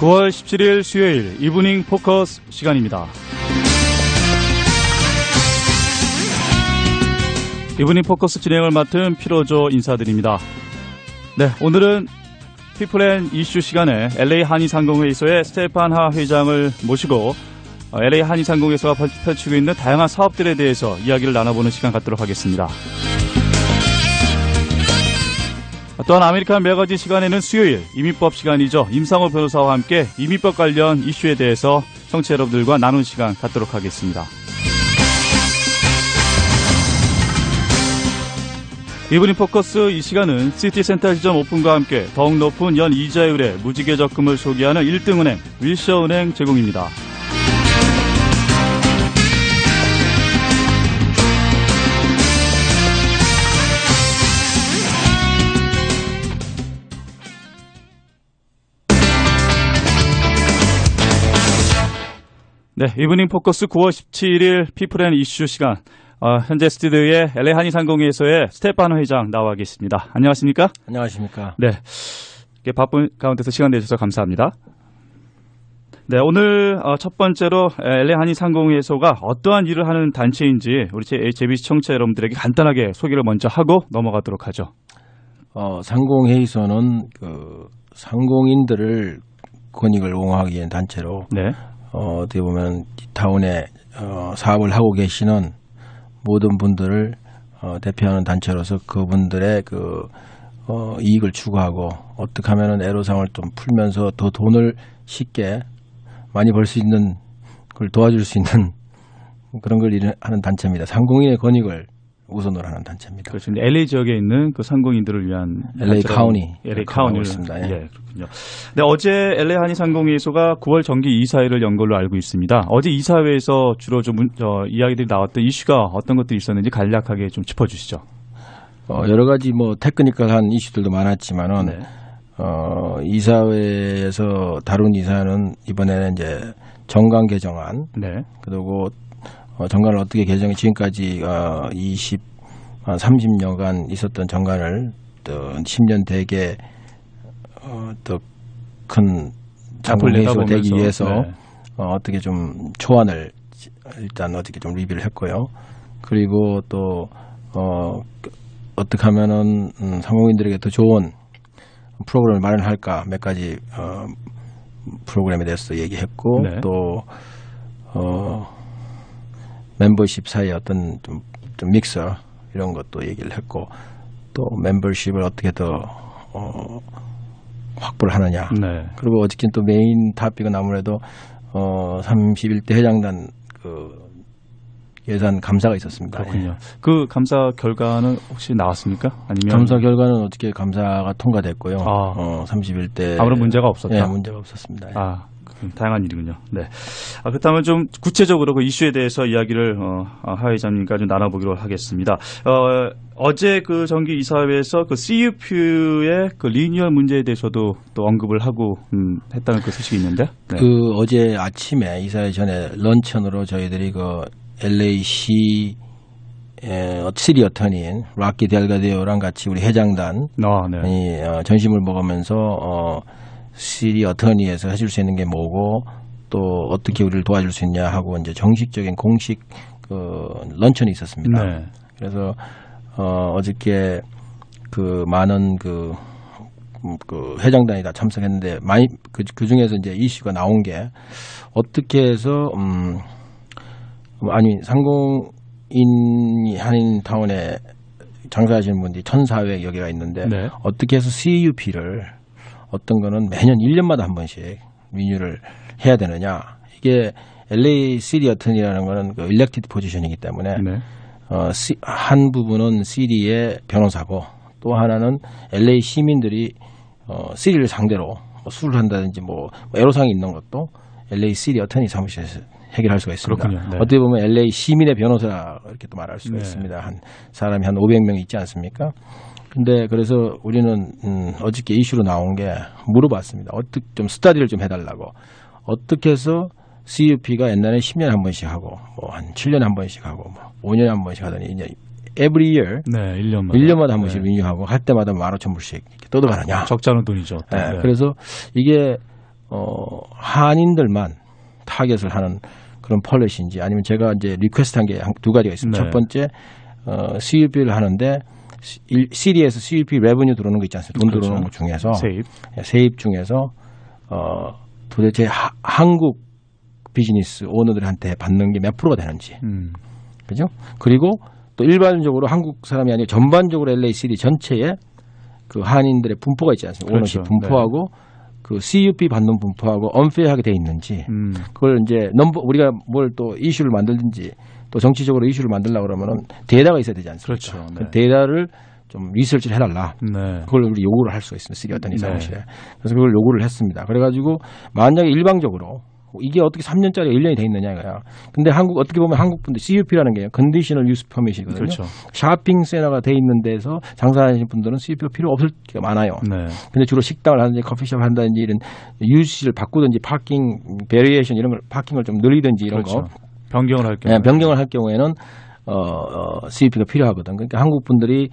9월 17일 수요일 이브닝 포커스 시간입니다. 이브닝 포커스 진행을 맡은 피로조 인사드립니다. 네, 오늘은 피플 & 이슈 시간에 LA 한인상공회의소의 스테판 하 회장을 모시고 LA 한인상공회의소가 펼치고 있는 다양한 사업들에 대해서 이야기를 나눠보는 시간 갖도록 하겠습니다. 또한 아메리칸 매거진 시간에는 수요일 이민법 시간이죠. 임상호 변호사와 함께 이민법 관련 이슈에 대해서 청취자 여러분들과 나누는 시간 갖도록 하겠습니다. 이브닝 포커스 이 시간은 시티센터 지점 오픈과 함께 더욱 높은 연 이자율의 무지개 적금을 소개하는 1등은행 윌셔은행 제공입니다. 네, 이브닝 포커스 9월 17일 피플 & 이슈 시간. 현재 스튜디오에 LA 한인상공회의소의 스테판 회장 나와 계십니다. 안녕하십니까? 안녕하십니까? 네, 바쁜 가운데서 시간 내주셔서 감사합니다. 네, 오늘 첫 번째로 LA 한인상공회의소가 어떠한 일을 하는 단체인지 우리 JBC 청취자 여러분들에게 간단하게 소개를 먼저 하고 넘어가도록 하죠. 상공회의소는 그 상공인들을 권익을 옹호하기 위한 단체로 네. 어떻게 보면 타운에 사업을 하고 계시는 모든 분들을 대표하는 단체로서 그분들의 이익을 추구하고 어떻게 하면은 애로사항을 좀 풀면서 더 돈을 쉽게 많이 벌 수 있는 걸 도와줄 수 있는 그런 걸 하는 단체입니다. 상공인의 권익을 우선으로 하는 단체입니다. 그렇죠. LA 지역에 있는 그 상공인들을 위한 LA 카운티, LA 카운티를 있습니다. 예. 예, 그렇군요. 네, 어제 LA 한인상공회의소가 9월 정기 이사회를 연 걸로 알고 있습니다. 어제 이사회에서 주로 좀 이야기들이 나왔던 이슈가 어떤 것들이 있었는지 간략하게 좀 짚어주시죠. 여러 가지 테크니컬한 이슈들도 많았지만은 네. 이사회에서 다룬 이사는 이번에는 이제 정강 개정안, 네. 그리고 정관을 어떻게 개정해 지금까지 30여간 있었던 정관을 또 10년 대계 더 큰 상공회의소 되기 위해서 네. 어떻게 좀 초안을 일단 어떻게 좀 리뷰를 했고요. 그리고 또 어떻게 하면은 상공인들에게 더 좋은 프로그램을 마련할까 몇 가지 프로그램에 대해서 얘기했고 네. 또 멤버십 사이에 어떤 좀 믹서 이런 것도 얘기를 했고 또 멤버십을 어떻게 더 확보를 하느냐. 네. 그리고 어저께 또 메인 토픽은 아무래도 31대 회장단 예산 감사가 있었습니다. 그렇군요. 예. 그 감사 결과는 혹시 나왔습니까? 아니면 감사 결과는 어저께 감사가 통과됐고요. 31대 아무런 문제가 없었다. 네, 문제가 없었습니다. 예. 다양한 일이군요. 네. 그렇다면 좀 구체적으로 그 이슈에 대해서 이야기를 하 회장님과 좀 나눠보기로 하겠습니다. 어제 그 정기 이사회에서 그 CUP의 그 리뉴얼 문제에 대해서도 또 언급을 하고 했다는 그 소식이 있는데. 네. 어제 아침에 이사회 전에 런천으로 저희들이 LA시 시리 어터니인 락키 델가디오랑 같이 우리 회장단 네. 전심을 먹으면서 시리 어터니에서 해줄 수 있는 게 뭐고 또 어떻게 우리를 도와줄 수 있냐 하고 이제 정식적인 공식 런천이 있었습니다. 네. 그래서 어저께 많은 회장단이 다 참석했는데 많이 그 중에서 이제 이슈가 나온 게 어떻게 해서 상공인이 한인타운에 장사하시는 분들이 1,400여 개가 있는데 네. 어떻게 해서 CUP를 어떤 거는 매년 1년마다 한 번씩 리뉴를 해야 되느냐. 이게 LA 시리 어턴이라는 거는 일렉티드 포지션이기 때문에 네. 한 부분은 시리의 변호사고 또 하나는 LA 시민들이 시리를 상대로 수를 한다든지 애로사항이 있는 것도 LA 시리 어턴이 사무실에서 해결할 수가 있습니다. 네. 어떻게 보면 LA 시민의 변호사 이렇게 또 말할 수가 네. 있습니다. 사람이 한 500명 있지 않습니까? 근데 그래서 우리는 어저께 이슈로 나온 게 물어봤습니다. 어떻게 좀 스터디를 좀 해달라고. 어떻게 해서 CUP가 옛날에 10년에 한 번씩 하고 한 7년에 한 번씩 하고 5년에 한 번씩 하더니 이제 every year 네, 1년마다 한 번씩 리뉴하고 할 때마다 15,000불씩 이렇게 떠들어가느냐. 적지 않은 돈이죠. 네. 그래서 이게 한인들만 타겟을 하는 그런 펄렛인지 아니면 제가 이제 리퀘스트한 게 두 가지가 있습니다. 네. 첫 번째 CUP를 하는데 시리에서 CUP 레버뉴 들어오는 거 있지 않습니까? 돈 그렇죠. 들어오는 것 중에서 세입 중에서 도대체 한국 비즈니스 오너들한테 받는 게 몇 프로가 되는지, 그죠? 그리고 또 일반적으로 한국 사람이 아니고 전반적으로 LA 시리 전체에 그 한인들의 분포가 있지 않습니까? 그렇죠. 오너십 분포하고 그 CUP 받는 분포하고 언페어하게 돼 있는지 그걸 이제 우리가 뭘 또 이슈를 만들든지 또 정치적으로 이슈를 만들려고 그러면은 데이터가 있어야 되지 않습니까? 그렇죠. 그 데이터를 좀 리서치를 해달라. 네. 그걸 우리 요구를 할 수가 있습니다. 시리 어떤 이 사무실에. 그래서 그걸 요구를 했습니다. 그래가지고 만약에 일방적으로 이게 어떻게 3년짜리 1년이 돼 있느냐 이거야. 근데 어떻게 보면 한국 분들 CUP라는 게 컨디셔널 유스 퍼밋이거든요. 그렇죠. 쇼핑 센터가 돼 있는 데서 장사하시는 분들은 CUP가 필요 없을 게 많아요. 네. 근데 주로 식당을 하든지 커피숍을 한다든지 이런 유시를 바꾸든지 파킹 베리에이션 이런 걸 파킹을 좀 늘리든지 이런 그렇죠. 거 변경을 할 경우 변경을 할 경우에는 CUP가 필요하거든. 그러니까 한국 분들이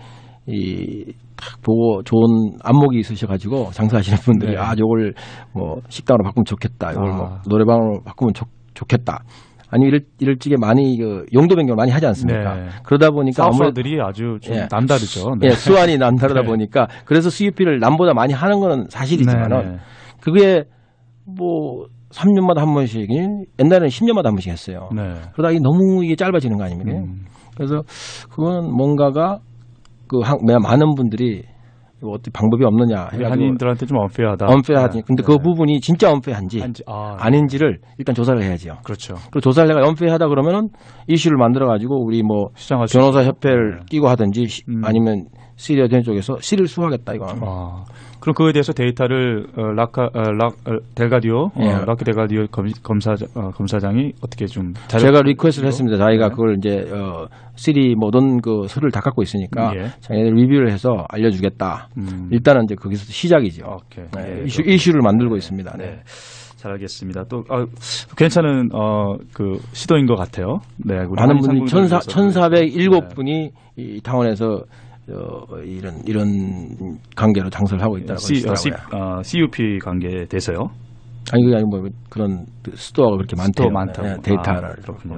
딱 보고 좋은 안목이 있으셔가지고 장사하시는 분들이 요걸 뭐 식당으로 바꾸면 좋겠다. 이걸 뭐 노래방으로 바꾸면 좋겠다. 아니면 이럴지게 많이 그 용도 변경을 많이 하지 않습니까? 네. 그러다 보니까 사업자들이 아주 좀 남다르죠. 네. 수완이 남다르다 보니까 그래서 CUP를 남보다 많이 하는 건 사실이지만은 그게 뭐 3년마다 한 번씩 옛날에는 10년마다 한 번씩 했어요. 네. 그러다 너무 이게 짧아지는 거 아닙니까? 그래서 그건 뭔가가 많은 분들이 어떻게 방법이 없느냐 해가지고 한인들한테 좀 언페어하다. 언페어하지. 근데 그 부분이 진짜 언페어한지 아닌지를 일단 조사를 해야죠. 그렇죠. 그리고 조사를 해가 언페어하다 그러면은 이슈를 만들어 가지고 우리 뭐 변호사 협회를 끼고 하든지 아니면 시리아 된 쪽에서 시를 수하겠다 이거. 그럼 그거에 대해서 데이터를 락키 델가디오 검사장이 어떻게 좀 제가 리퀘스트를 했습니다. 자기가 그걸 이제 시리 모든 그 서류를 다 갖고 있으니까 자기들 리뷰를 해서 알려주겠다. 일단은 이제 거기서 시작이죠. 이슈를 만들고 있습니다. 네. 잘 알겠습니다. 또 괜찮은 그 시도인 것 같아요. 네, 많은 분들이 1,407분이 이 타운에서 이런 관계로 장사를 하고 있다고 하시더라고요. CUP 관계에 대해서요? 아니 그게 아니고 뭐 그런 스토어가 그렇게 많대요. 많다고. 데이터를. 그렇군요.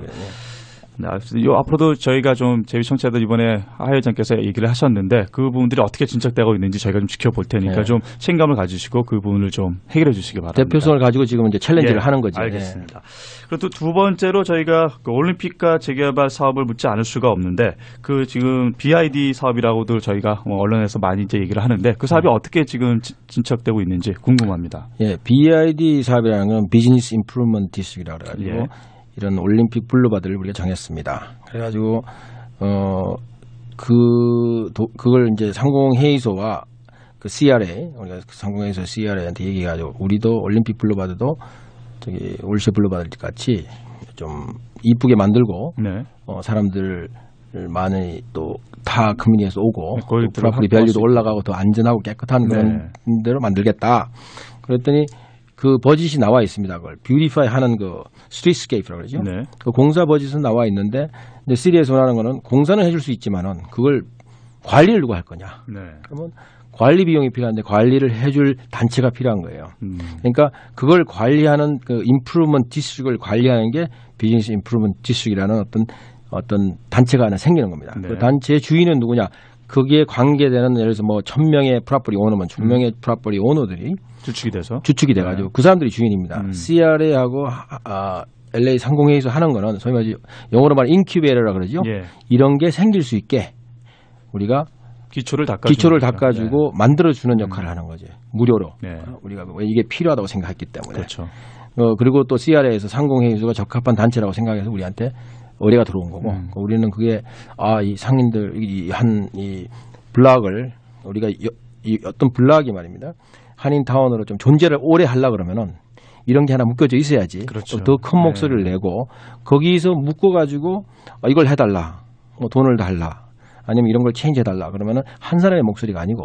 네, 앞으로도 저희가 좀 제비 청취자들 이번에 하 회장께서 얘기를 하셨는데 그 부분들이 어떻게 진척되고 있는지 저희가 좀 지켜볼 테니까 좀 책임감을 가지시고 그 부분을 좀 해결해 주시기 바랍니다. 대표성을 가지고 지금 이제 챌린지를 하는 거죠. 알겠습니다. 그리고 또 두 번째로 저희가 그 올림픽과 재개발 사업을 묻지 않을 수가 없는데 그 지금 BID 사업이라고도 저희가 언론에서 많이 이제 얘기를 하는데 그 사업이 어떻게 지금 진척되고 있는지 궁금합니다. BID 사업이라는 건 비즈니스 임프루먼트 디스트릭이라고 그래가지고 이런 올림픽 블루바드를 우리가 정했습니다. 그래가지고 그걸 이제 상공회의소와 그 CRA 우리가 상공회의소 CRA한테 얘기해가지고 우리도 올림픽 블루바드도 저기 올시 블루바드 같이 좀 이쁘게 만들고 사람들 많이 또 타 커뮤니티에서 오고 프로퍼리 밸류도 올라가고 더 안전하고 깨끗한 그런 데로 만들겠다. 그랬더니 그 버짓이 나와 있습니다. 그걸 뷰티파이 하는 그 스트리트스케이프라고 그러죠. 그 공사 버짓은 나와 있는데 근데 시리에서 원하는 거는 공사는 해줄 수 있지만은 그걸 관리를 누가 할 거냐. 그러면 관리 비용이 필요한데 관리를 해줄 단체가 필요한 거예요. 그러니까 그걸 관리하는 그 임프루먼트 디스트릭을 관리하는 게 비즈니스 임프루먼트 디스트릭이라는 어떤 단체가 하나 생기는 겁니다. 그 단체의 주인은 누구냐? 거기에 관계되는 예를 들어서 뭐 1,000명의 프로퍼리 오너면 1,000명의 프로퍼리 오너들이 주축이 돼가지고 그 사람들이 주인입니다. CRA하고 LA 상공회의소 하는 거는 소위 말해 영어로 말하면 인큐베이터라고 그러죠. 이런 게 생길 수 있게 우리가 기초를 닦아주고 만들어주는 역할을 하는 거지. 무료로. 우리가 이게 필요하다고 생각했기 때문에. 그리고 또 CRA에서 상공회의소가 적합한 단체라고 생각해서 우리한테 의뢰가 들어온 거고 우리는 그게 이 상인들 이 블락을 우리가 이 어떤 블락이 말입니다. 한인타운으로 좀 존재를 오래 하려고 그러면은 이런 게 하나 묶여져 있어야지. 더 큰 목소리를 내고 거기서 묶어가지고 이걸 해달라. 돈을 달라. 아니면 이런 걸 체인지해달라. 그러면은 한 사람의 목소리가 아니고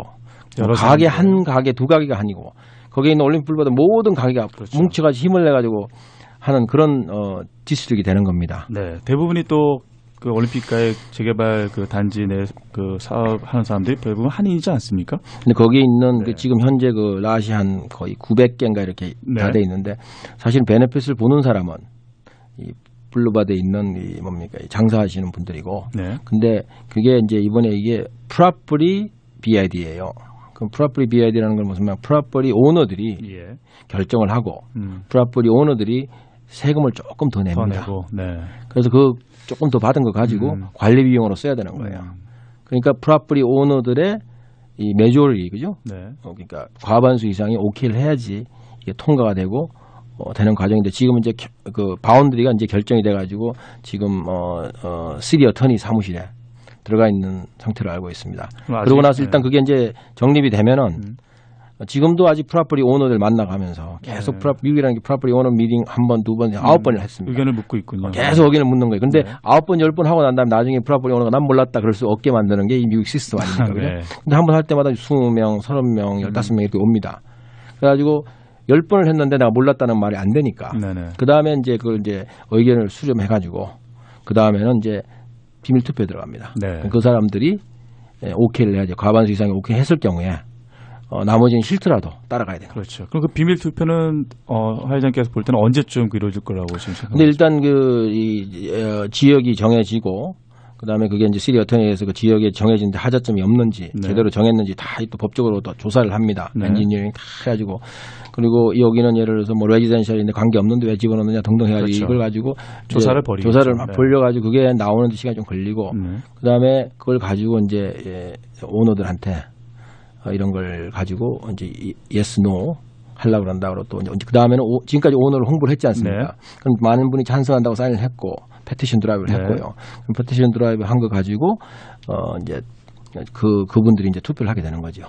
가게 한 가게 두 가게가 아니고 거기에 있는 올림픽 블루바드 모든 가게가 뭉쳐가지고 힘을 내가지고 하는 그런 디스트릭이 되는 겁니다. 네, 대부분이 또 그 올림픽가의 재개발 그 단지 내 그 사업하는 사람들이 대부분 한인이지 않습니까? 근데 거기에 있는 네. 그 지금 현재 그 낫이 한 거의 900개인가 이렇게 네. 다 돼 있는데 사실 베네핏을 보는 사람은 이 블루바드에 있는 이 뭡니까 이 장사하시는 분들이고. 네. 근데 그게 이제 이번에 이게 프로퍼리 BID예요. 그럼 프로퍼리 BID라는 건 무슨 말? 프로퍼리 오너들이 예. 결정을 하고 프로퍼리 오너들이 세금을 조금 더 더 냅니다. 내고. 네. 그래서 그 조금 더 받은 거 가지고 관리 비용으로 써야 되는 거예요. 그러니까 프로퍼리 오너들의 이 메조리 그죠? 네. 그러니까 과반수 이상이 오케이를 해야지 이게 통과가 되고 되는 과정인데 지금 이제 그 바운드리가 이제 결정이 돼가지고 지금 시리 어터니 사무실에 들어가 있는 상태로 알고 있습니다. 그러고 나서 일단 그게 이제 정립이 되면은 지금도 아직 프로퍼리 오너들 만나가면서 계속 미국이라는 게 프로퍼리 오너 미팅 한 번, 두 번, 9번을 했습니다. 의견을 묻고 있군요. 계속 의견을 묻는 거예요. 근데 9번, 10번 하고 난 다음에 나중에 프로퍼리 오너가 난 몰랐다 그럴 수 없게 만드는 게 이 미국 시스템 아닙니까? 네. 근데 한 번 할 때마다 20명, 30명, 15명 이렇게 옵니다. 그래가지고 10번을 했는데 내가 몰랐다는 말이 안 되니까. 그 다음에 이제 그걸 이제 의견을 수렴해가지고 그 다음에는 이제 비밀 투표에 들어갑니다. 네. 그 사람들이 오케이를 해야죠. 과반수 이상이 오케이 했을 경우에 나머지는 싫더라도 따라가야 돼요. 그렇죠. 그럼 그 비밀 투표는 하 회장께서 볼 때는 언제쯤 이루어질 거라고 지금 생각하세요? 근데 일단 지역이 정해지고 그다음에 그게 이제 시리 어터니에서 그 지역에 정해진데 하자점이 없는지 제대로 정했는지 다 또 법적으로 또 조사를 합니다. 엔지니어링 다 해가지고 그리고 여기는 예를 들어서 뭐 레지던셜인데 관계 없는데 왜 집어넣느냐 등등 해가지고 그렇죠. 이걸 가지고 조사를 막 벌려가지고 그게 나오는데 시간이 좀 걸리고 그다음에 그걸 가지고 이제 오너들한테 이런 걸 가지고 이제 yes, no 하려고 그런다고 또 이제 그 다음에는 지금까지 오너를 홍보를 했지 않습니까? 그럼 많은 분이 찬성한다고 사인을 했고 패티션 드라이브를 했고요. 그럼 패티션 드라이브 한 거 가지고 이제 그분들이 이제 투표를 하게 되는 거죠.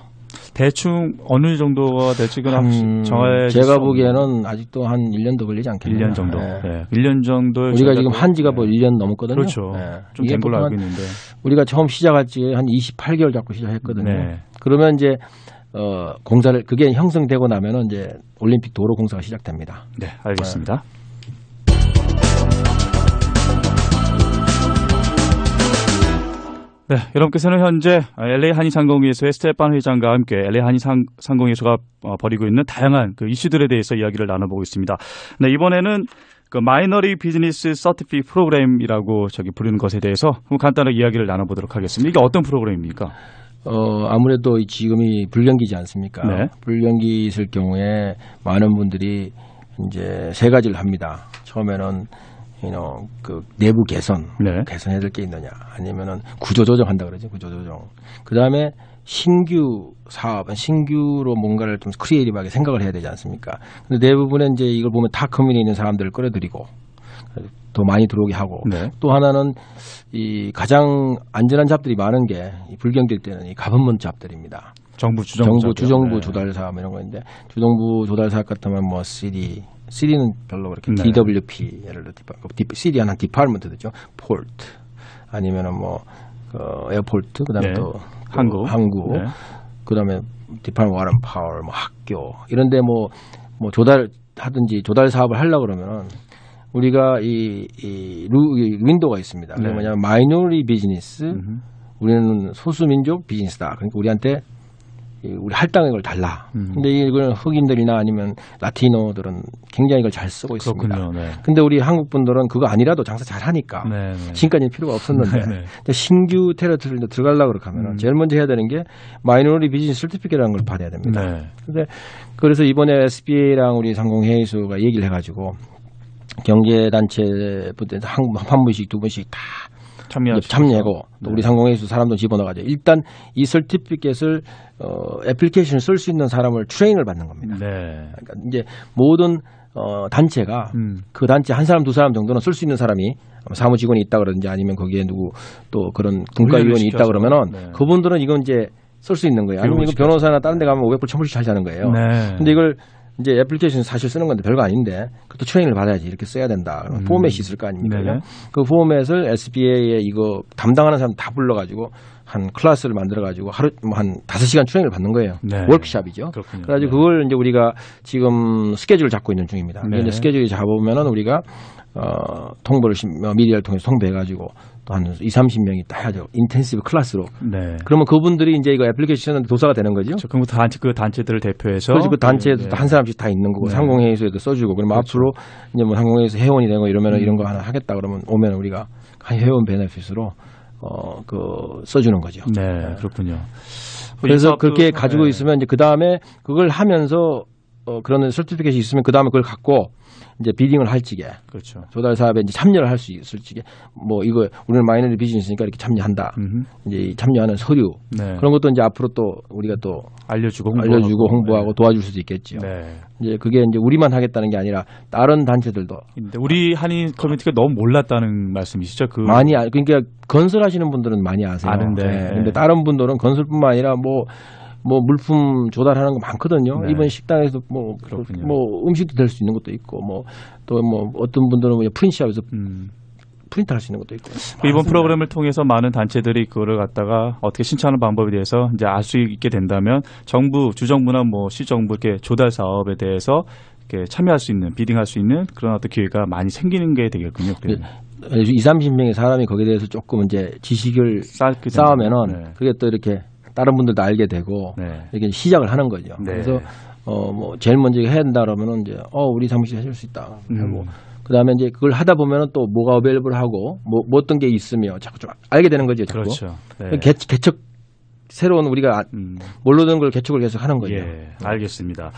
대충 어느 정도가 될지는 정해 제가 보기에는 아직도 한 1년 더 걸리지 않겠나요? 1년 정도. 네. 1년 정도. 우리가 지금 한 지가 뭐 1년 넘었거든요. 그렇죠. 네. 좀 된 걸로 알고 있는데. 우리가 처음 시작할 때 한 28개월 잡고 시작했거든요. 네. 그러면 이제 공사를 그게 형성되고 나면은 이제 올림픽 도로 공사가 시작됩니다. 네, 알겠습니다. 네, 여러분께서는 현재 LA 한인상공회의소의 스테판 회장과 함께 LA 한인상공회의소가 벌이고 있는 다양한 그 이슈들에 대해서 이야기를 나눠보고 있습니다. 네, 이번에는 그 마이너리 비즈니스 서티피 프로그램이라고 부르는 것에 대해서 간단하게 이야기를 나눠보도록 하겠습니다. 이게 어떤 프로그램입니까? 아무래도 지금이 불경기지 않습니까? 네. 불경기 있을 경우에 많은 분들이 이제 세 가지를 합니다. 처음에는 그 내부 개선해야 될 게 있느냐, 아니면은 구조조정한다 그러죠, 구조조정. 그 다음에 신규 사업은 신규로 뭔가를 좀 크리에이티브하게 생각을 해야 되지 않습니까? 근데 대부분은 이제 이걸 보면 타 커뮤니티에 있는 사람들을 끌어들이고 더 많이 들어오게 하고 또 하나는 이 가장 안전한 잡들이 많은 게 이 불경기일 때는 이 가버먼트 잡들입니다. 주정부 조달 사업 이런 거인데 주정부 조달 사업 같으면 뭐 CD는 별로 그렇게 DWP 예를 들어 CD 하나 디파트먼트 되죠. 포트 아니면은 뭐 에어포트 그다음에 또 항구 그다음에 디파트먼트 워터 파워 뭐 학교 이런데 뭐 조달하든지 조달 사업을 하려고 그러면은 우리가 이 윈도우가 있습니다. 그게 뭐냐면 마이너리 비즈니스 우리는 소수민족 비즈니스다. 그러니까 우리한테 우리 할당액을 걸 달라. 근데 이걸 흑인들이나 아니면 라티노들은 굉장히 이걸 잘 쓰고 있습니다. 근데 우리 한국 분들은 그거 아니라도 장사 잘 하니까 지금까지는 필요가 없었는데 신규 테리토리에 들어가려고 그렇게 하면 제일 먼저 해야 되는 게 마이너리 비즈니스 서티피케이트라는 걸 받아야 됩니다. 그래서 이번에 SBA랑 우리 상공회의소가 얘기를 해가지고 경제단체부터 한 분씩 두 분씩 다 참여하고 또 우리 상공회의소 사람도 집어넣어가지고 일단 이 서티피켓을 애플리케이션을 쓸 수 있는 사람을 트레이닝을 받는 겁니다. 그러니까 이제 모든 단체가 그 단체 한 사람 두 사람 정도는 쓸 수 있는 사람이 사무직원이 있다 그러든지 아니면 거기에 누구 또 그런 분과위원이 있다 그러면은 그분들은 이건 이제 쓸 수 있는 거예요. 아니면 이거 변호사나 다른 데 가면 500불 1000불씩 차지하는 거예요. 근데 이걸 이제 애플리케이션 사실 쓰는 건데 별거 아닌데 그것도 트레이닝을 받아야지 이렇게 써야 된다. 포맷이 있을 거 아닙니까? 그 포맷을 SBA에 이거 담당하는 사람 다 불러가지고 한 클래스를 만들어가지고 하루 한 5시간 트레이닝을 받는 거예요. 네. 워크샵이죠. 그렇군요. 그래가지고 네. 그걸 이제 우리가 지금 스케줄을 잡고 있는 중입니다. 네. 이제 스케줄이 잡아보면은 우리가 통보를 미디어를 통해서 통보해가지고 또 한 20-30명이 다 해야죠. 인텐시브 클래스로. 네. 그러면 그분들이 이제 이거 애플리케이션 도사가 되는 거죠. 그럼 그 단체들을 대표해서 그래서 그 단체에도 네. 한 사람씩 다 있는 거고 네. 상공회의소에도 써주고 그러면 그렇죠. 앞으로 이제 뭐 상공회의소 회원이 되고 이러면 이런 거 하나 하겠다 그러면 오면 우리가 회원 베네핏으로 써주는 거죠. 네, 그렇군요. 그래서 그렇게 네. 가지고 있으면 이제 그 다음에 그걸 하면서 그런 서티피케이션이 있으면 그 다음에 그걸 갖고 이제 비딩을 할 적에 그렇죠. 조달 사업에 이제 참여를 할 수 있을 적에 뭐 이거 우리는 마이너리 비즈니스니까 이렇게 참여한다. 이제 참여하는 서류 네. 그런 것도 이제 앞으로 또 우리가 또 알려주고 홍보하고 네. 도와줄 수도 있겠죠. 네. 이제 그게 이제 우리만 하겠다는 게 아니라 다른 단체들도 근데 우리 한인 커뮤니티가 너무 몰랐다는 말씀이시죠? 많이 그러니까 건설하시는 분들은 많이 아세요. 아는데. 네. 근데 다른 분들은 건설뿐만 아니라 뭐 물품 조달하는 거 많거든요. 네. 이번 식당에서 뭐 음식도 될 수 있는 것도 있고 또 어떤 분들은 프린트샵에서 프린트 할 수 있는 것도 있고. 이번 프로그램을 통해서 많은 단체들이 그거를 갖다가 어떻게 신청하는 방법에 대해서 이제 알 수 있게 된다면 정부, 주정부나 뭐 시정부 이렇게 조달 사업에 대해서 이렇게 참여할 수 있는, 비딩할 수 있는 그런 어떤 기회가 많이 생기는 게 되겠군요. 20-30명의 사람이 거기에 대해서 조금 이제 지식을 쌓으면은 네. 그게 또 이렇게 다른 분들도 알게 되고 네. 이렇게 시작을 하는 거죠. 네. 그래서 제일 먼저 해야 된다 그러면은 이제 우리 사무실에 해줄 수 있다 하고 그다음에 이제 그걸 하다 보면은 또 뭐가 어베일블하고 뭐 어떤 게 있으며 자꾸 좀 알게 되는 거죠. 자꾸. 그렇죠. 네. 개척 새로운 우리가 모르는 걸 개척을 계속 하는 거죠. 예, 알겠습니다.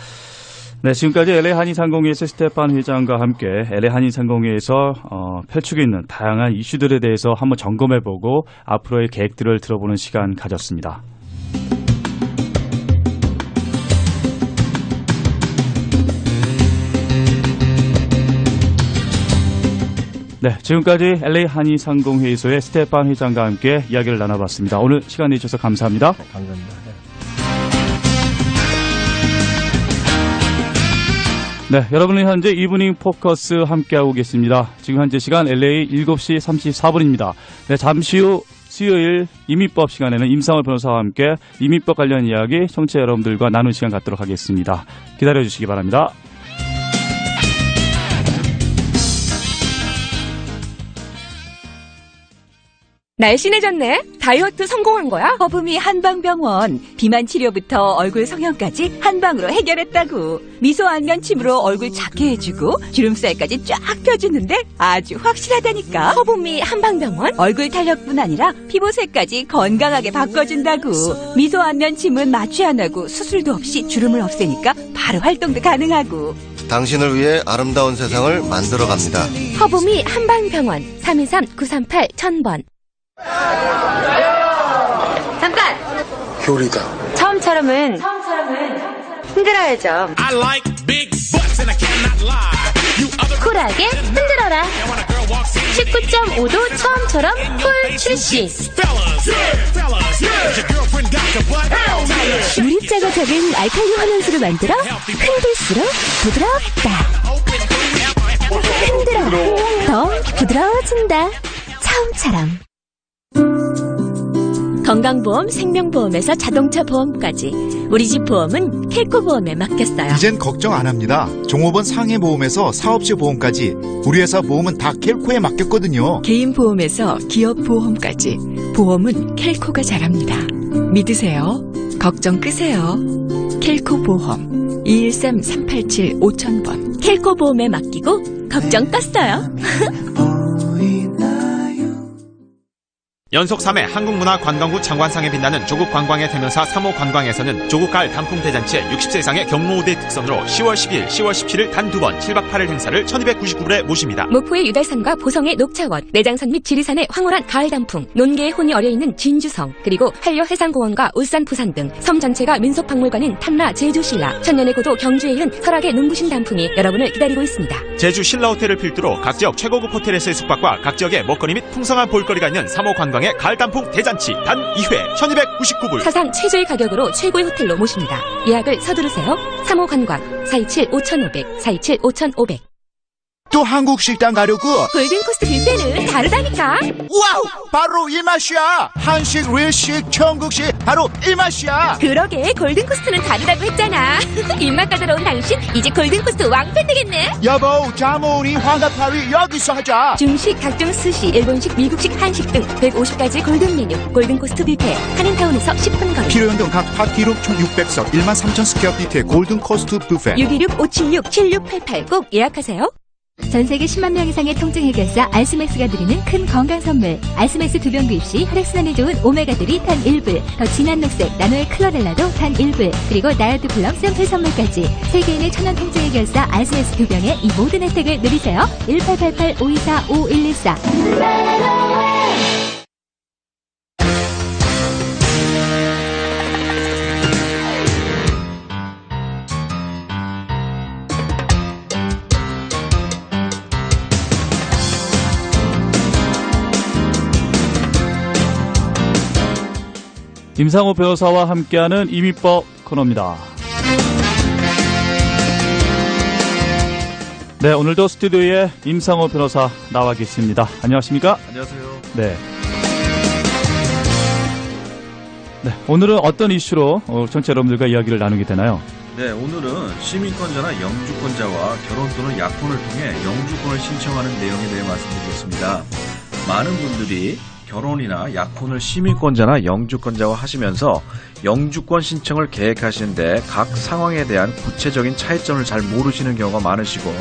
네, 지금까지 LA 한인상공회에서 스테판 회장과 함께 LA 한인상공회에서 펼치고 있는 다양한 이슈들에 대해서 한번 점검해보고 앞으로의 계획들을 들어보는 시간 가졌습니다. 네, 지금까지 LA 한인상공회의소의 스테판 회장과 함께 이야기를 나눠봤습니다. 오늘 시간 내주셔서 감사합니다. 감사합니다. 네, 여러분은 현재 이브닝 포커스 함께하고 계십니다. 지금 현재 시간 LA 7시 34분입니다. 네, 잠시 후 수요일 이민법 시간에는 임상호 변호사와 함께 이민법 관련 이야기 청취자 여러분들과 나누는 시간 갖도록 하겠습니다. 기다려주시기 바랍니다. 날씬해졌네? 다이어트 성공한 거야? 허브미 한방병원 비만 치료부터 얼굴 성형까지 한방으로 해결했다고. 미소 안면침으로 얼굴 작게 해주고 주름살까지 쫙 펴주는데 아주 확실하다니까. 허브미 한방병원? 얼굴 탄력뿐 아니라 피부색까지 건강하게 바꿔준다고. 미소 안면침은 마취 안 하고 수술도 없이 주름을 없애니까 바로 활동도 가능하고. 당신을 위해 아름다운 세상을 만들어갑니다. 허브미 한방병원 323-938-1000번. 잠깐! 효리다. 처음처럼은 흔들어야죠. 쿨하게 흔들어라. 19.5도 처음처럼 쿨 출시. 유립자가 작은 알칼리 환원수를 만들어 흔들수록 부드럽다. 흔들어 더 부드러워진다. 처음처럼. 건강보험, 생명보험에서 자동차 보험까지 우리 집 보험은 켈코보험에 맡겼어요. 이젠 걱정 안 합니다. 종업원 상해보험에서 사업체 보험까지 우리 회사 보험은 다 켈코에 맡겼거든요. 개인보험에서 기업보험까지 보험은 켈코가 잘합니다. 믿으세요. 걱정 끄세요. 켈코보험 213-387-5000번. 켈코보험에 맡기고 걱정 껐어요. 연속 3회 한국문화관광부 장관상에 빛나는 조국 관광의 대명사 3호 관광에서는 조국 가을 단풍 대잔치의 60세 이상의 경로우대 특선으로 10월 12일, 10월 17일 단 2번 7박 8일 행사를 1299불에 모십니다. 목포의 유달산과 보성의 녹차원, 내장산 및 지리산의 황홀한 가을 단풍, 논계의 혼이 어려있는 진주성, 그리고 한려 해상공원과 울산, 부산 등 섬 전체가 민속박물관인 탐라 제주신라, 천년의 고도 경주에 이은 설악의 눈부신 단풍이 여러분을 기다리고 있습니다. 제주 신라호텔을 필두로 각 지역 최고급 호텔에서의 숙박과 각 지역의 먹거리 및 풍성한 볼거리가 있는 3호 관광의 가을 단풍 대잔치 단 2회 1299불. 사상 최저의 가격으로 최고의 호텔로 모십니다. 예약을 서두르세요. 3호 관광 427-5500, 427-5500. 또 한국 식당 가려고? 골든코스트 뷔페는 다르다니까. 와우! 바로 이 맛이야! 한식, 일식, 중국식, 바로 이 맛이야! 그러게 골든코스트는 다르다고 했잖아. 입맛 까다로운 당신 이제 골든코스트 왕팬 되겠네. 여보, 자모니 황가파리 여기서 하자! 중식, 각종 스시, 일본식, 미국식, 한식 등 150가지 골든 메뉴 골든코스트 뷔페 한인타운에서 10분 거리. 필요연동 각 파티룸 총 600석 13,000 스퀘어피트의 골든코스트 뷔페. 616-576-7688 꼭 예약하세요. 전 세계 10만 명 이상의 통증 해결사 알스맥스가 드리는 큰 건강 선물. 알스맥스 2병 구입 시 혈액순환에 좋은 오메가3 탄 1불, 더 진한 녹색 나노의 클로렐라도 탄 1불, 그리고 나이트 플럼 샘플 선물까지 세계인의 천연 통증 해결사 알스맥스 2병의 이 모든 혜택을 누리세요. 1888-524-5114. 임상호 변호사와 함께하는 임의법 코너입니다. 네, 오늘도 스튜디오에 임상호 변호사 나와 계십니다. 안녕하십니까? 안녕하세요. 네. 네, 오늘은 어떤 이슈로 청취자 여러분들과 이야기를 나누게 되나요? 네, 오늘은 시민권자나 영주권자와 결혼 또는 약혼을 통해 영주권을 신청하는 내용에 대해 말씀드리겠습니다. 많은 분들이 결혼이나 약혼을 시민권자나 영주권자와 하시면서 영주권 신청을 계획하시는데 각 상황에 대한 구체적인 차이점을 잘 모르시는 경우가 많으시고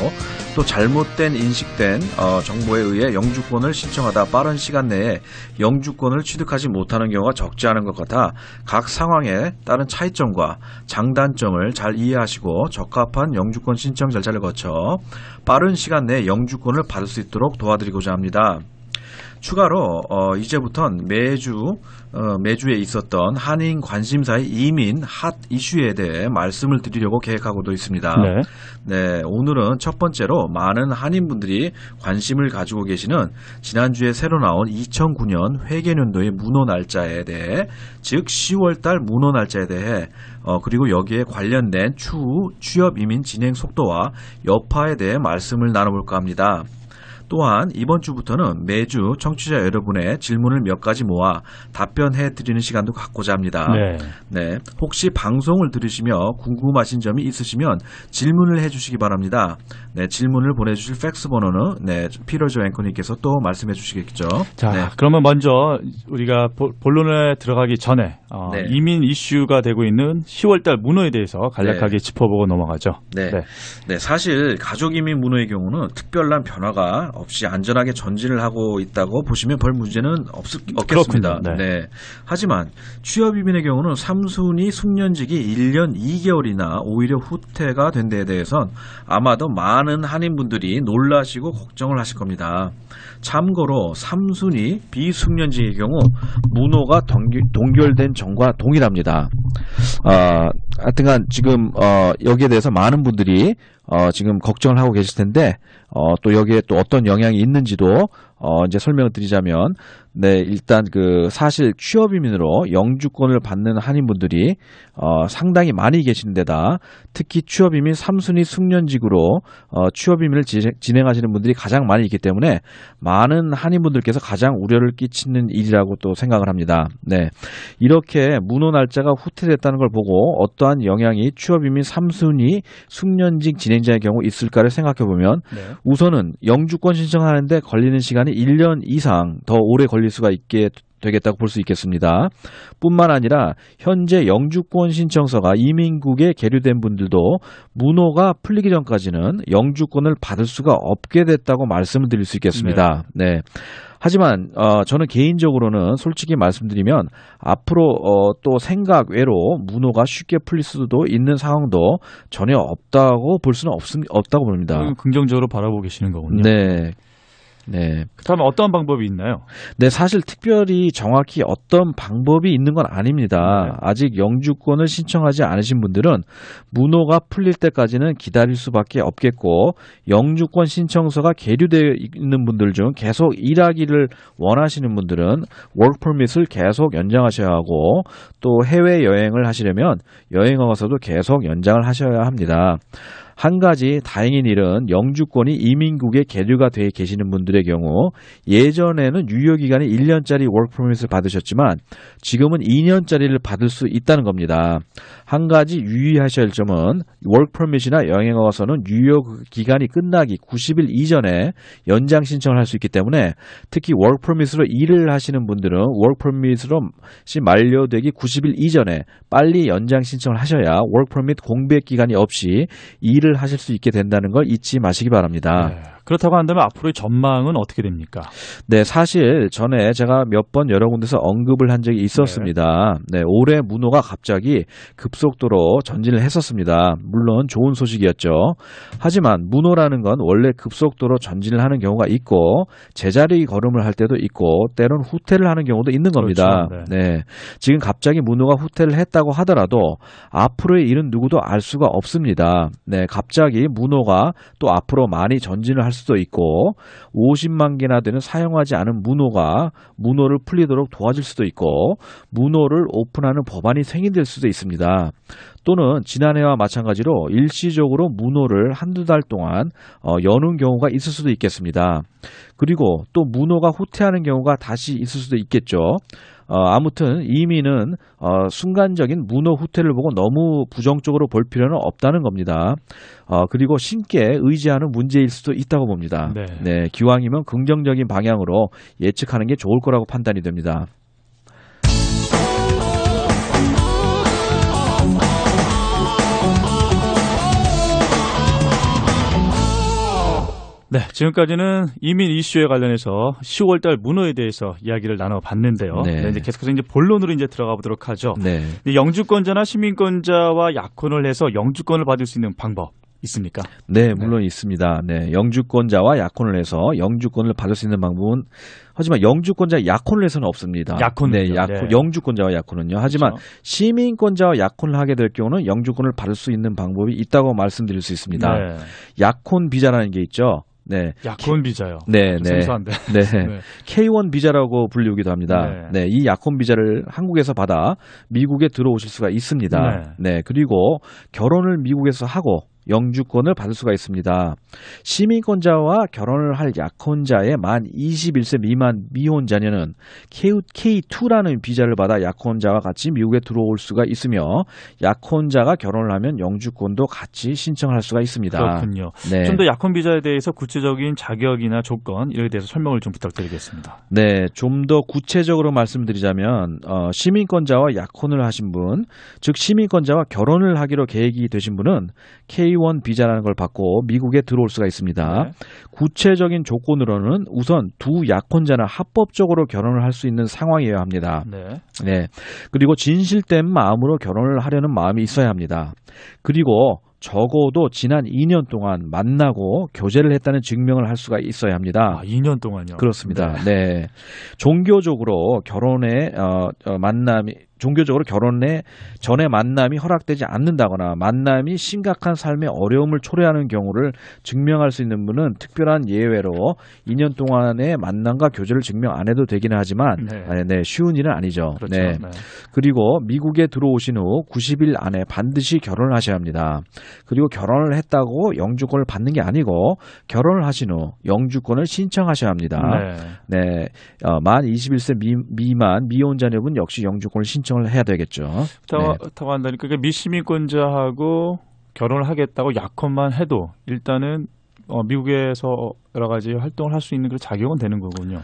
또 잘못된 인식된 정보에 의해 영주권을 신청하다 빠른 시간 내에 영주권을 취득하지 못하는 경우가 적지 않은 것 같아 각 상황에 따른 차이점과 장단점을 잘 이해하시고 적합한 영주권 신청 절차를 거쳐 빠른 시간 내에 영주권을 받을 수 있도록 도와드리고자 합니다. 추가로 이제부턴 매주에 있었던 한인 관심사의 이민 핫 이슈에 대해 말씀을 드리려고 계획하고도 있습니다. 네, 오늘은 첫 번째로 많은 한인분들이 관심을 가지고 계시는 지난주에 새로 나온 2009년 회계연도의 문호 날짜에 대해, 즉 10월달 문호 날짜에 대해 그리고 여기에 관련된 추후 취업 이민 진행 속도와 여파에 대해 말씀을 나눠볼까 합니다. 또한 이번 주부터는 매주 청취자 여러분의 질문을 몇 가지 모아 답변해 드리는 시간도 갖고자 합니다. 네, 혹시 방송을 들으시며 궁금하신 점이 있으시면 질문을 해주시기 바랍니다. 네, 질문을 보내주실 팩스 번호는 피러조 앵커님께서 또 말씀해 주시겠죠. 자, 그러면 먼저 우리가 본론에 들어가기 전에 이민 이슈가 되고 있는 10월달 문호에 대해서 간략하게 짚어보고 넘어가죠. 네, 사실 가족 이민 문호의 경우는 특별한 변화가 없이 안전하게 전진을 하고 있다고 보시면 별 문제는 없겠습니다. 네. 하지만 취업 이민의 경우는 3순위 숙련직이 1년 2개월이나 오히려 후퇴가 된 데에 대해선 아마도 많은 한인분들이 놀라시고 걱정을 하실 겁니다. 참고로 3순위 비숙련직의 경우 문호가 동결된 점과 동일합니다. 하여튼간 지금 여기에 대해서 많은 분들이 지금 걱정을 하고 계실 텐데 또 여기에 또 어떤 영향이 있는지도 이제 설명을 드리자면, 일단 사실 취업 이민으로 영주권을 받는 한인분들이 상당히 많이 계신 데다 특히 취업 이민 3순위 숙련직으로 취업 이민을 진행하시는 분들이 가장 많이 있기 때문에 많은 한인분들께서 가장 우려를 끼치는 일이라고 또 생각을 합니다. 네. 이렇게 문호 날짜가 후퇴됐다는 걸 보고 어떠한 영향이 취업 이민 3순위 숙련직 진행자의 경우 있을까를 생각해 보면 우선은 영주권 신청하는데 걸리는 시간이 1년 이상 더 오래 걸릴 수가 있게 되겠다고 볼 수 있겠습니다. 뿐만 아니라 현재 영주권 신청서가 이민국에 계류된 분들도 문호가 풀리기 전까지는 영주권을 받을 수가 없게 됐다고 말씀을 드릴 수 있겠습니다. 네. 하지만 저는 개인적으로는 솔직히 말씀드리면 앞으로 또 생각 외로 문호가 쉽게 풀릴 수도 있는 상황도 전혀 없다고 볼 수는 없다고 봅니다. 긍정적으로 바라보고 계시는 거군요. 네. 그렇다면 어떤 방법이 있나요? 네, 사실 특별히 정확히 어떤 방법이 있는 건 아닙니다. 아직 영주권을 신청하지 않으신 분들은 문호가 풀릴 때까지는 기다릴 수밖에 없겠고, 영주권 신청서가 계류되어 있는 분들 중 계속 일하기를 원하시는 분들은 워크퍼밋을 계속 연장하셔야 하고, 또 해외여행을 하시려면 여행허가서도 계속 연장을 하셔야 합니다. 한 가지 다행인 일은 영주권이 이민국에 계류가 돼 계시는 분들의 경우 예전에는 유효기간이 1년짜리 워크퍼밋을 받으셨지만 지금은 2년짜리를 받을 수 있다는 겁니다. 한 가지 유의하셔야 할 점은 워크퍼밋이나 여행허가서는 유효기간이 끝나기 90일 이전에 연장 신청을 할 수 있기 때문에 특히 워크퍼밋으로 일을 하시는 분들은 워크퍼밋으로 만료되기 90일 이전에 빨리 연장 신청을 하셔야 워크퍼밋 공백 기간이 없이 일을 하실 수 있게 된다는 걸 잊지 마시기 바랍니다. 네. 그렇다고 한다면 앞으로의 전망은 어떻게 됩니까? 네, 사실 전에 제가 몇 번 여러 군데서 언급을 한 적이 있었습니다. 네, 올해 문호가 갑자기 급속도로 전진을 했었습니다. 물론 좋은 소식이었죠. 하지만 문호라는 건 원래 급속도로 전진을 하는 경우가 있고 제자리 걸음을 할 때도 있고 때론 후퇴를 하는 경우도 있는 겁니다. 그렇죠. 네, 지금 갑자기 문호가 후퇴를 했다고 하더라도 앞으로의 일은 누구도 알 수가 없습니다. 네, 갑자기 문호가 또 앞으로 많이 전진을 할 수도 있고 50만 개나 되는 사용하지 않은 문호가 문호를 풀리도록 도와줄 수도 있고 문호를 오픈하는 법안이 생긴될 수도 있습니다. 또는 지난해와 마찬가지로 일시적으로 문호를 한두 달 동안 여는 경우가 있을 수도 있겠습니다. 그리고 또 문호가 후퇴하는 경우가 다시 있을 수도 있겠죠. 아무튼 이민은 순간적인 문호 후퇴를 보고 너무 부정적으로 볼 필요는 없다는 겁니다. 그리고 신께 의지하는 문제일 수도 있다고 봅니다. 네, 기왕이면 긍정적인 방향으로 예측하는 게 좋을 거라고 판단이 됩니다. 네, 지금까지는 이민 이슈에 관련해서 10월달 문호에 대해서 이야기를 나눠봤는데요. 네. 네, 이제 계속해서 이제 본론으로 이제 들어가 보도록 하죠. 네. 영주권자나 시민권자와 약혼을 해서 영주권을 받을 수 있는 방법 있습니까? 네, 물론 있습니다. 네, 영주권자와 약혼을 해서 영주권을 받을 수 있는 방법은 하지만 영주권자 약혼을 해서는 없습니다. 약혼, 네, 네. 영주권자와 약혼은요. 하지만 그렇죠. 시민권자와 약혼을 하게 될 경우는 영주권을 받을 수 있는 방법이 있다고 말씀드릴 수 있습니다. 네. 약혼 비자라는 게 있죠. 네. 약혼 비자요. 네, 좀 네. 생소한데. 네. 네. K1 비자라고 불리기도 합니다. 네. 이 약혼 비자를 한국에서 받아 미국에 들어오실 수가 있습니다. 네. 그리고 결혼을 미국에서 하고 영주권을 받을 수가 있습니다. 시민권자와 결혼을 할 약혼자의 만 21세 미만 미혼자녀는 K2라는 비자를 받아 약혼자와 같이 미국에 들어올 수가 있으며 약혼자가 결혼을 하면 영주권도 같이 신청할 수가 있습니다. 그렇군요. 네. 좀 더 약혼 비자에 대해서 구체적인 자격이나 조건 이에 대해서 설명을 좀 부탁드리겠습니다. 네, 좀 더 구체적으로 말씀드리자면 시민권자와 약혼을 하신 분, 즉 시민권자와 결혼을 하기로 계획이 되신 분은 K1 비자라는 걸 받고 미국에 들어올 수가 있습니다. 네. 구체적인 조건으로는 우선 두 약혼자는 합법적으로 결혼을 할 수 있는 상황이어야 합니다. 네. 네. 그리고 진실된 마음으로 결혼을 하려는 마음이 있어야 합니다. 그리고 적어도 지난 2년 동안 만나고 교제를 했다는 증명을 할 수가 있어야 합니다. 2년 동안요? 그렇습니다. 네. 종교적으로 결혼에 종교적으로 결혼에 전에 만남이 허락되지 않는다거나 만남이 심각한 삶의 어려움을 초래하는 경우를 증명할 수 있는 분은 특별한 예외로 2년 동안의 만남과 교제를 증명 안 해도 되기는 하지만 네, 쉬운 일은 아니죠. 그렇죠. 네. 그리고 미국에 들어오신 후 90일 안에 반드시 결혼을 하셔야 합니다. 그리고 결혼을 했다고 영주권을 받는 게 아니고 결혼을 하신 후 영주권을 신청하셔야 합니다. 네. 만 21세 미만 미혼자녀분 역시 영주권을 신청을 해야 되겠죠. 그렇다고 한다니까 미시민권자하고 결혼을 하겠다고 약혼만 해도 일단은 미국에서 여러 가지 활동을 할 수 있는 그런 자격은 되는 거군요.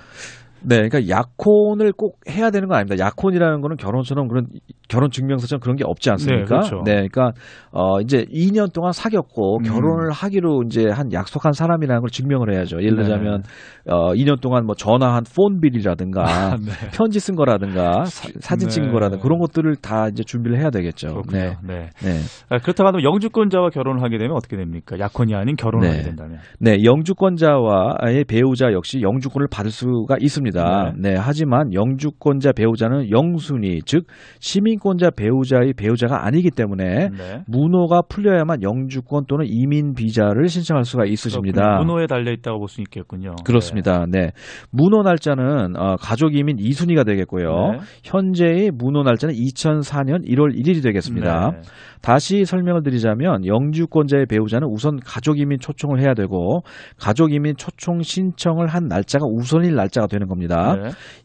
네, 그러니까 약혼을 꼭 해야 되는 건 아닙니다. 약혼이라는 거는 결혼처럼 그런 결혼 증명서처럼 그런 게 없지 않습니까? 네, 그렇죠. 네, 그러니까 이제 2년 동안 사귀었고 결혼을 하기로 이제 한 약속한 사람이라는 걸 증명을 해야죠. 예를 들자면 2년 동안 뭐 전화한 폰빌이라든가 편지 쓴 거라든가 사진 찍은 거라든가 그런 것들을 다 이제 준비를 해야 되겠죠. 그렇군요. 네. 그렇다고 하면 영주권자와 결혼을 하게 되면 어떻게 됩니까? 약혼이 아닌 결혼을 하게 된다면? 네, 영주권자와의 배우자 역시 영주권을 받을 수가 있습니다. 겁니다. 네. 하지만 영주권자 배우자는 영순위, 즉 시민권자 배우자의 배우자가 아니기 때문에 문호가 풀려야만 영주권 또는 이민 비자를 신청할 수가 있으십니다. 그렇군요. 문호에 달려 있다고 볼 수 있겠군요. 그렇습니다. 네. 문호 날짜는 가족 이민 2순위가 되겠고요. 현재의 문호 날짜는 2004년 1월 1일이 되겠습니다. 다시 설명을 드리자면 영주권자의 배우자는 우선 가족 이민 초청을 해야 되고 가족 이민 초청 신청을 한 날짜가 우선일 날짜가 되는 겁니다.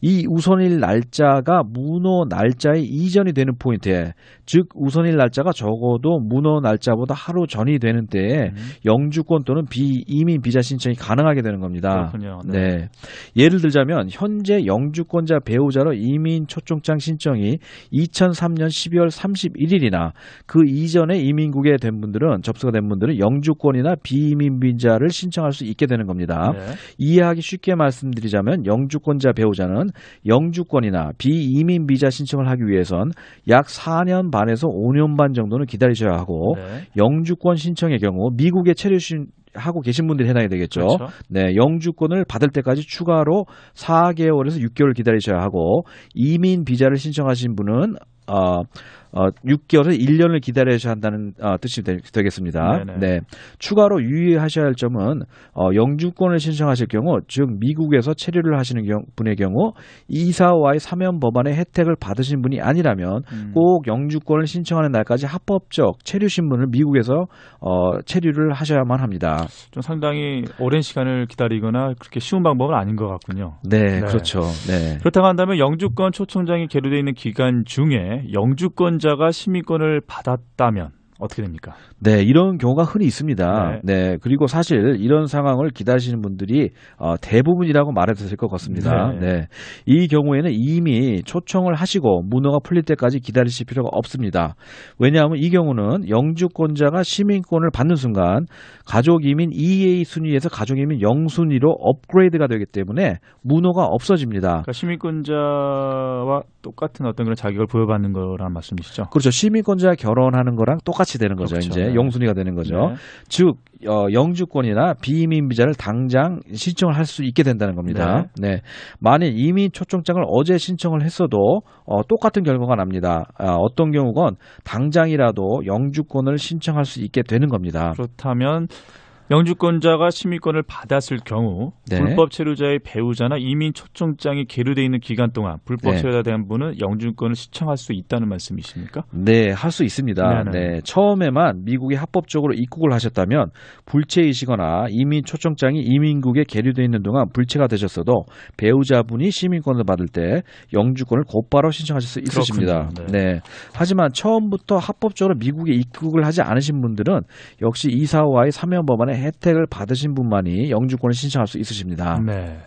이 우선일 날짜가 문호 날짜의 이전이 되는 포인트에, 즉 우선일 날짜가 적어도 문호 날짜보다 하루 전이 되는 때에 영주권 또는 비이민 비자 신청이 가능하게 되는 겁니다. 그렇군요. 네. 예를 들자면 현재 영주권자 배우자로 이민 초청장 신청이 2003년 12월 31일이나 그 이전에 이민국에 된 분들은, 접수가 된 분들은 영주권이나 비이민 비자를 신청할 수 있게 되는 겁니다. 이해하기 쉽게 말씀드리자면 영주권자 배우자는 영주권이나 비이민 비자 신청을 하기 위해선 약 4년 반에서 5년 반 정도는 기다리셔야 하고 영주권 신청의 경우 미국에 하고 계신 분들이 해당이 되겠죠. 그렇죠. 네, 영주권을 받을 때까지 추가로 4개월에서 6개월 기다리셔야 하고 이민 비자를 신청하신 분은 6개월에서 1년을 기다려야 한다는 뜻이 되겠습니다. 네. 추가로 유의하셔야 할 점은 영주권을 신청하실 경우, 즉 미국에서 체류를 하시는 분의 경우 이사와의 사면 법안의 혜택을 받으신 분이 아니라면 꼭 영주권을 신청하는 날까지 합법적 체류 신분을 미국에서 체류를 하셔야만 합니다. 좀 상당히 오랜 시간을 기다리거나 그렇게 쉬운 방법은 아닌 것 같군요. 네. 그렇죠. 네. 그렇다고 한다면 영주권 초청장이 계류되어 있는 기간 중에 영주권자가 시민권을 받았다면 어떻게 됩니까? 네, 이런 경우가 흔히 있습니다. 네, 그리고 사실 이런 상황을 기다리시는 분들이 대부분이라고 말해도 될 것 같습니다. 네, 이 경우에는 이미 초청을 하시고 문호가 풀릴 때까지 기다리실 필요가 없습니다. 왜냐하면 이 경우는 영주권자가 시민권을 받는 순간 가족 이민 2A 순위에서 가족 이민 0순위로 업그레이드가 되기 때문에 문호가 없어집니다. 그러니까 시민권자와 똑같은 어떤 그런 자격을 부여받는 거란 말씀이시죠? 그렇죠. 시민권자 결혼하는 거랑 똑같이 되는 거죠. 그렇죠. 이제 영순위가 되는 거죠. 즉 영주권이나 비이민 비자를 당장 신청을 할 수 있게 된다는 겁니다. 네. 만일 이민 초청장을 어제 신청을 했어도 똑같은 결과가 납니다. 어떤 경우건 당장이라도 영주권을 신청할 수 있게 되는 겁니다. 그렇다면 영주권자가 시민권을 받았을 경우 불법 체류자의 배우자나 이민 초청장이 계류되어 있는 기간 동안 불법 체류자에 대한 분은 영주권을 신청할 수 있다는 말씀이십니까? 네, 할 수 있습니다. 네, 처음에만 미국에 합법적으로 입국을 하셨다면 불체이시거나 이민 초청장이 이민국에 계류되어 있는 동안 불체가 되셨어도 배우자분이 시민권을 받을 때 영주권을 곧바로 신청하실 수 있으십니다. 네. 하지만 처음부터 합법적으로 미국에 입국을 하지 않으신 분들은 역시 이사와의 사면 법안에 혜택을 받으신 분만이 영주권을 신청할 수 있으십니다. 네.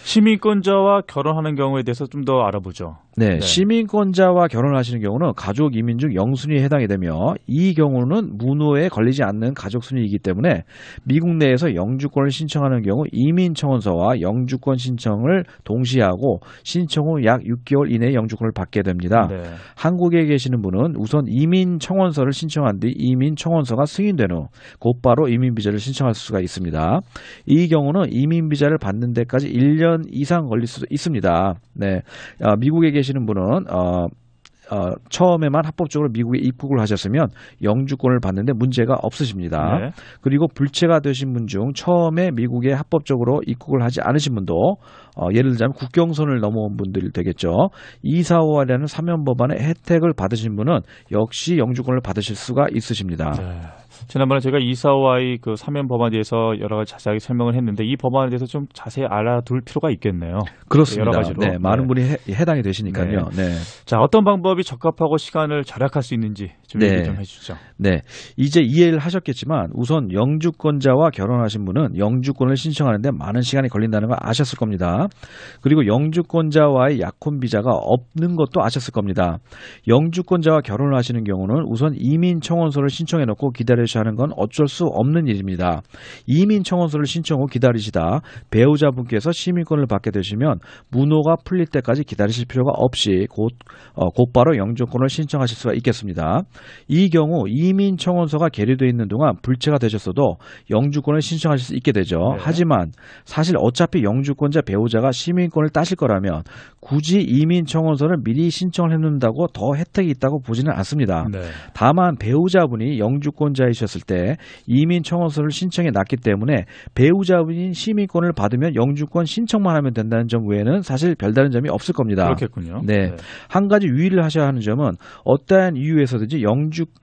시민권자와 결혼하는 경우에 대해서 좀 더 알아보죠. 네, 시민권자와 결혼하시는 경우는 가족 이민 중 0순위에 해당이 되며 이 경우는 문호에 걸리지 않는 가족 순위이기 때문에 미국 내에서 영주권을 신청하는 경우 이민 청원서와 영주권 신청을 동시에 하고 신청 후 약 6개월 이내에 영주권을 받게 됩니다. 한국에 계시는 분은 우선 이민 청원서를 신청한 뒤 이민 청원서가 승인된 후 곧바로 이민 비자를 신청할 수가 있습니다. 이 경우는 이민 비자를 받는 데까지 1년 이상 걸릴 수도 있습니다. 네, 미국에 계시는 분은 처음에만 합법적으로 미국에 입국을 하셨으면 영주권을 받는데 문제가 없으십니다. 그리고 불체가 되신 분 중 처음에 미국에 합법적으로 입국을 하지 않으신 분도 예를 들자면 국경선을 넘어온 분들이 되겠죠. 이사와라는 사면 법안의 혜택을 받으신 분은 역시 영주권을 받으실 수가 있으십니다. 지난번에 제가 이사와의 그 사면 법안에 대해서 여러 가지 자세하게 설명을 했는데 이 법안에 대해서 좀 자세히 알아둘 필요가 있겠네요. 그렇습니다. 여러 가지로. 네, 많은 분이 해당이 되시니까요. 자, 어떤 방법이 적합하고 시간을 절약할 수 있는지 좀 얘기 좀 해주시죠. 네, 이제 이해를 하셨겠지만 우선 영주권자와 결혼하신 분은 영주권을 신청하는데 많은 시간이 걸린다는 걸 아셨을 겁니다. 그리고 영주권자와의 약혼 비자가 없는 것도 아셨을 겁니다. 영주권자와 결혼을 하시는 경우는 우선 이민 청원서를 신청해 놓고 기다려 우려시하는 건 어쩔 수 없는 일입니다. 이민 청원서를 신청 후 기다리시다 배우자분께서 시민권을 받게 되시면 문호가 풀릴 때까지 기다리실 필요가 없이 곧바로 영주권을 신청하실 수가 있겠습니다. 이 경우 이민 청원서가 계류되어 있는 동안 불체가 되셨어도 영주권을 신청하실 수 있게 되죠. 네. 하지만 사실 어차피 영주권자 배우자가 시민권을 따실 거라면 굳이 이민 청원서를 미리 신청을 해놓는다고 더 혜택이 있다고 보지는 않습니다. 네. 다만 배우자분이 영주권자이셨을 때 이민 청원서를 신청해 놨기 때문에 배우자분이 시민권을 받으면 영주권 신청만 하면 된다는 점 외에는 사실 별다른 점이 없을 겁니다. 그렇겠군요. 네. 한 가지 유의를 하셔야 하는 점은 어떠한 이유에서든지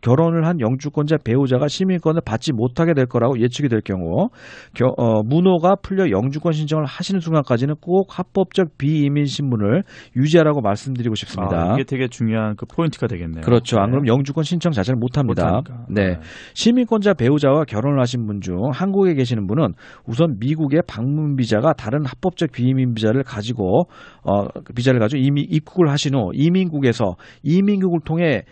결혼을 한 영주권자 배우자가 시민권을 받지 못하게 될 거라고 예측이 될 경우 문호가 풀려 영주권 신청을 하시는 순간까지는 꼭 합법적 비이민 신분을 유지하라고 말씀드리고 싶습니다. 이게 되게 중요한 그 포인트가 되겠네요. 그렇죠. 안 그러면 영주권 신청 자체를 못합니다. 네. 시민권자 배우자와 결혼을 하신 분 중 한국에 계시는 분은 우선 미국의 방문 비자가 다른 합법적 비이민 비자를 가지고 이미 입국을 하신 후 이민국에서 이민국을 통해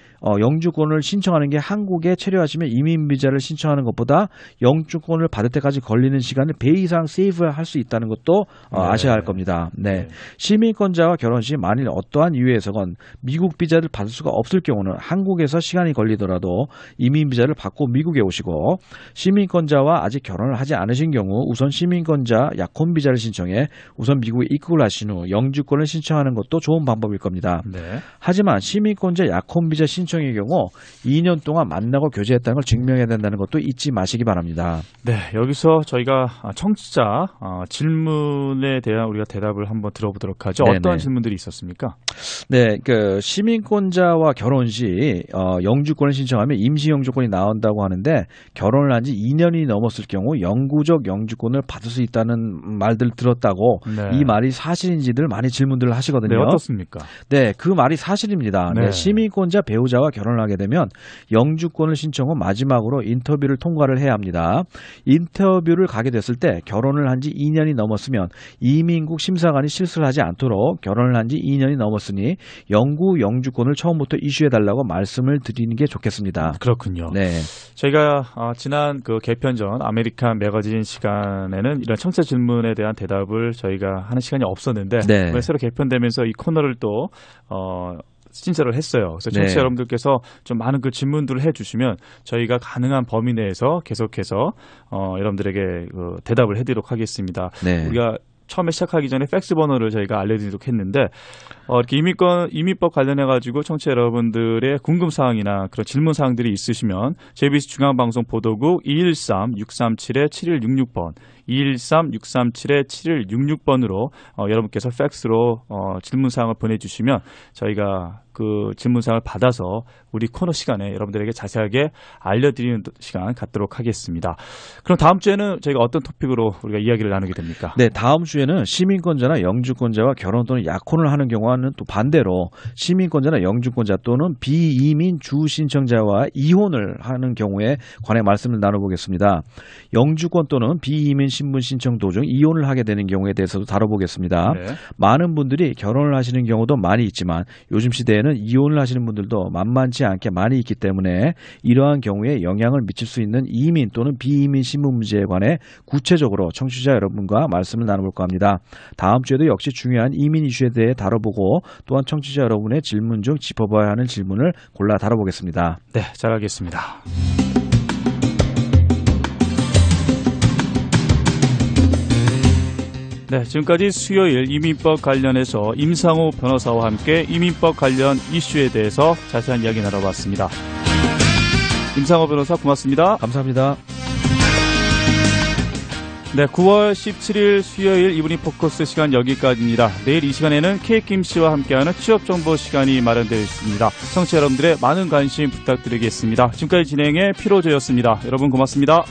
영주권을 신청하는 게 한국에 체류하시면 이민 비자를 신청하는 것보다 영주권을 받을 때까지 걸리는 시간을 배 이상 세이브할 수 있다는 것도 아셔야 할 겁니다. 네. 시민권자와 결혼 시 만일 어떠한 이유에서건 미국 비자를 받을 수가 없을 경우는 한국에서 시간이 걸리더라도 이민 비자를 받고 미국에 오시고 시민권자와 아직 결혼을 하지 않으신 경우 우선 시민권자 약혼 비자를 신청해 우선 미국에 입국을 하신 후 영주권을 신청하는 것도 좋은 방법일 겁니다. 네. 하지만 시민권자 약혼 비자 신청의 경우 2년 동안 만나고 교제했다는 걸 증명해야 된다는 것도 잊지 마시기 바랍니다. 네, 여기서 저희가 청취자 질문에 대한 우리가 대답을 한번 들어보도록 하죠. 네네. 어떤 질문들이 있었습니까? 네, 그 시민권자와 결혼 시 영주권을 신청하면 임시 영주권이 나온다고 하는데 결혼을 한 지 2년이 넘었을 경우 영구적 영주권을 받을 수 있다는 말들 들었다고 네. 이 말이 사실인지들 많이 질문들을 하시거든요. 네, 어떻습니까? 네, 그 말이 사실입니다. 네. 네, 시민권자 배우자와 결혼을 하게 되면 영주권을 신청 후 마지막으로 인터뷰를 통과를 해야 합니다. 인터뷰를 가게 됐을 때 결혼을 한 지 2년이 넘었으면 이민국 심사관이 실수를 하지 않도록 결혼을 한 지 2년이 넘었으니 영구 영주권을 처음부터 이슈해달라고 말씀을 드리는 게 좋겠습니다. 그렇군요. 네. 저희가 지난 그 개편 전 아메리칸 매거진 시간에는 이런 청취자 질문에 대한 대답을 저희가 하는 시간이 없었는데 네. 새로 개편되면서 이 코너를 또 신청을 했어요. 그래서 청취자 네. 여러분들께서 좀 많은 그 질문들을 해주시면 저희가 가능한 범위 내에서 계속해서 여러분들에게 그 대답을 해드리도록 하겠습니다. 네. 우리가 처음에 시작하기 전에 팩스 번호를 저희가 알려드리도록 했는데 이렇게 이민법 관련해가지고 청취자 여러분들의 궁금사항이나 그런 질문사항들이 있으시면 JBC 중앙방송 보도국 213-637-7166번 213-637-7166번으로 여러분께서 팩스로 질문사항을 보내주시면 저희가 그 질문사항을 받아서 우리 코너 시간에 여러분들에게 자세하게 알려드리는 시간 갖도록 하겠습니다. 그럼 다음 주에는 저희가 어떤 토픽으로 우리가 이야기를 나누게 됩니까? 네, 다음 주에는 시민권자나 영주권자와 결혼 또는 약혼을 하는 경우와는 또 반대로 시민권자나 영주권자 또는 비이민 주 신청자와 이혼을 하는 경우에 관해 말씀을 나눠보겠습니다. 영주권 또는 비이민 신분 신청 도중 이혼을 하게 되는 경우에 대해서도 다뤄보겠습니다. 네. 많은 분들이 결혼을 하시는 경우도 많이 있지만 요즘 시대에는 이혼을 하시는 분들도 만만치 않게 많이 있기 때문에 이러한 경우에 영향을 미칠 수 있는 이민 또는 비이민 신분 문제에 관해 구체적으로 청취자 여러분과 말씀을 나눠볼까 합니다. 다음 주에도 역시 중요한 이민 이슈에 대해 다뤄보고 또한 청취자 여러분의 질문 중 짚어봐야 하는 질문을 골라 다뤄보겠습니다. 네, 잘 알겠습니다. 네, 지금까지 수요일 이민법 관련해서 임상호 변호사와 함께 이민법 관련 이슈에 대해서 자세한 이야기 나눠봤습니다. 임상호 변호사 고맙습니다. 감사합니다. 네, 9월 17일 수요일 이브닝 포커스 시간 여기까지입니다. 내일 이 시간에는 K김 씨와 함께하는 취업정보 시간이 마련되어 있습니다. 청취자 여러분들의 많은 관심 부탁드리겠습니다. 지금까지 진행의 피로조였습니다. 여러분 고맙습니다.